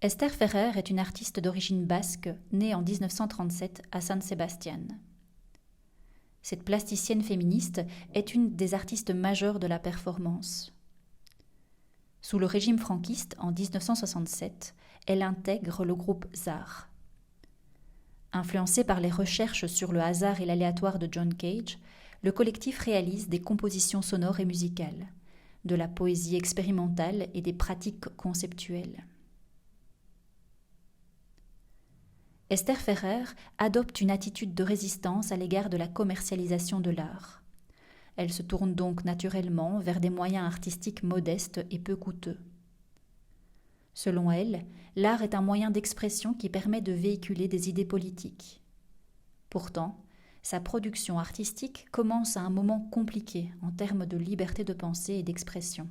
Esther Ferrer est une artiste d'origine basque née en 1937 à San Sebastián. Cette plasticienne féministe est une des artistes majeures de la performance. Sous le régime franquiste, en 1967, elle intègre le groupe ZAR. Influencé par les recherches sur le hasard et l'aléatoire de John Cage, le collectif réalise des compositions sonores et musicales, de la poésie expérimentale et des pratiques conceptuelles. Esther Ferrer adopte une attitude de résistance à l'égard de la commercialisation de l'art. Elle se tourne donc naturellement vers des moyens artistiques modestes et peu coûteux. Selon elle, l'art est un moyen d'expression qui permet de véhiculer des idées politiques. Pourtant, sa production artistique commence à un moment compliqué en termes de liberté de pensée et d'expression.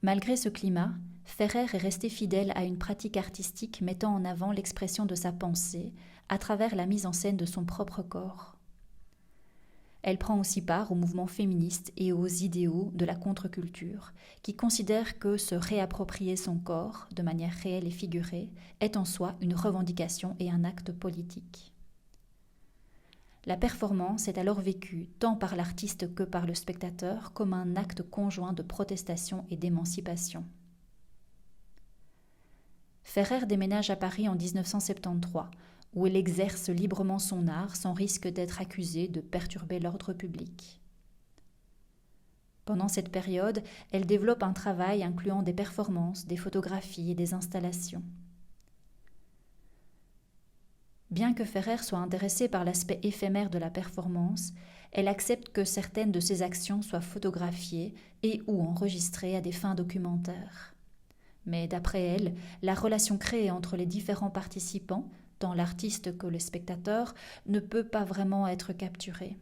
Malgré ce climat, Ferrer est restée fidèle à une pratique artistique mettant en avant l'expression de sa pensée à travers la mise en scène de son propre corps. Elle prend aussi part au mouvement féministe et aux idéaux de la contre-culture, qui considèrent que se réapproprier son corps, de manière réelle et figurée, est en soi une revendication et un acte politique. La performance est alors vécue, tant par l'artiste que par le spectateur, comme un acte conjoint de protestation et d'émancipation. Ferrer déménage à Paris en 1973, où elle exerce librement son art sans risque d'être accusée de perturber l'ordre public. Pendant cette période, elle développe un travail incluant des performances, des photographies et des installations. Bien que Ferrer soit intéressée par l'aspect éphémère de la performance, elle accepte que certaines de ses actions soient photographiées et ou enregistrées à des fins documentaires. Mais d'après elle, la relation créée entre les différents participants, tant l'artiste que le spectateur, ne peut pas vraiment être capturée.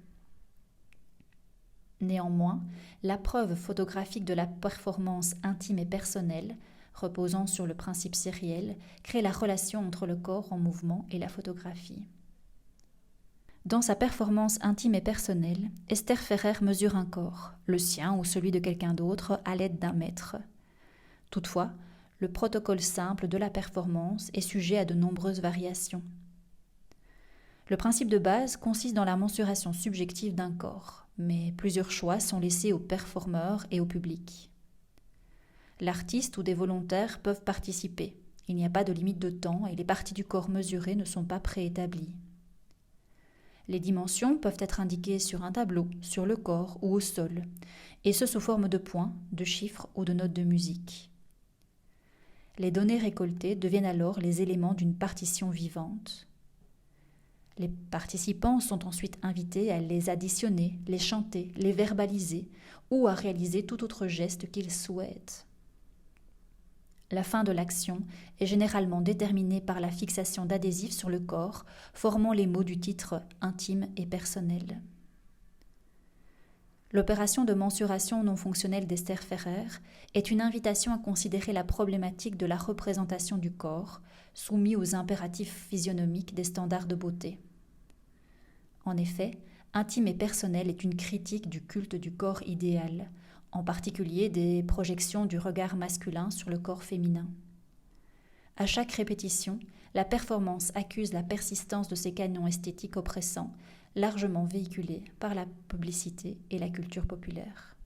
Néanmoins, la preuve photographique de la performance intime et personnelle, reposant sur le principe sériel, crée la relation entre le corps en mouvement et la photographie. Dans sa performance intime et personnelle, Esther Ferrer mesure un corps, le sien ou celui de quelqu'un d'autre, à l'aide d'un mètre. Toutefois, le protocole simple de la performance est sujet à de nombreuses variations. Le principe de base consiste dans la mensuration subjective d'un corps, mais plusieurs choix sont laissés aux performeurs et au public. L'artiste ou des volontaires peuvent participer. Il n'y a pas de limite de temps et les parties du corps mesurées ne sont pas préétablies. Les dimensions peuvent être indiquées sur un tableau, sur le corps ou au sol, et ce sous forme de points, de chiffres ou de notes de musique. Les données récoltées deviennent alors les éléments d'une partition vivante. Les participants sont ensuite invités à les additionner, les chanter, les verbaliser ou à réaliser tout autre geste qu'ils souhaitent. La fin de l'action est généralement déterminée par la fixation d'adhésifs sur le corps, formant les mots du titre intime et personnel. L'opération de mensuration non fonctionnelle d'Esther Ferrer est une invitation à considérer la problématique de la représentation du corps, soumis aux impératifs physionomiques des standards de beauté. En effet, intime et personnel est une critique du culte du corps idéal, en particulier des projections du regard masculin sur le corps féminin. À chaque répétition, la performance accuse la persistance de ces canons esthétiques oppressants, largement véhiculés par la publicité et la culture populaire.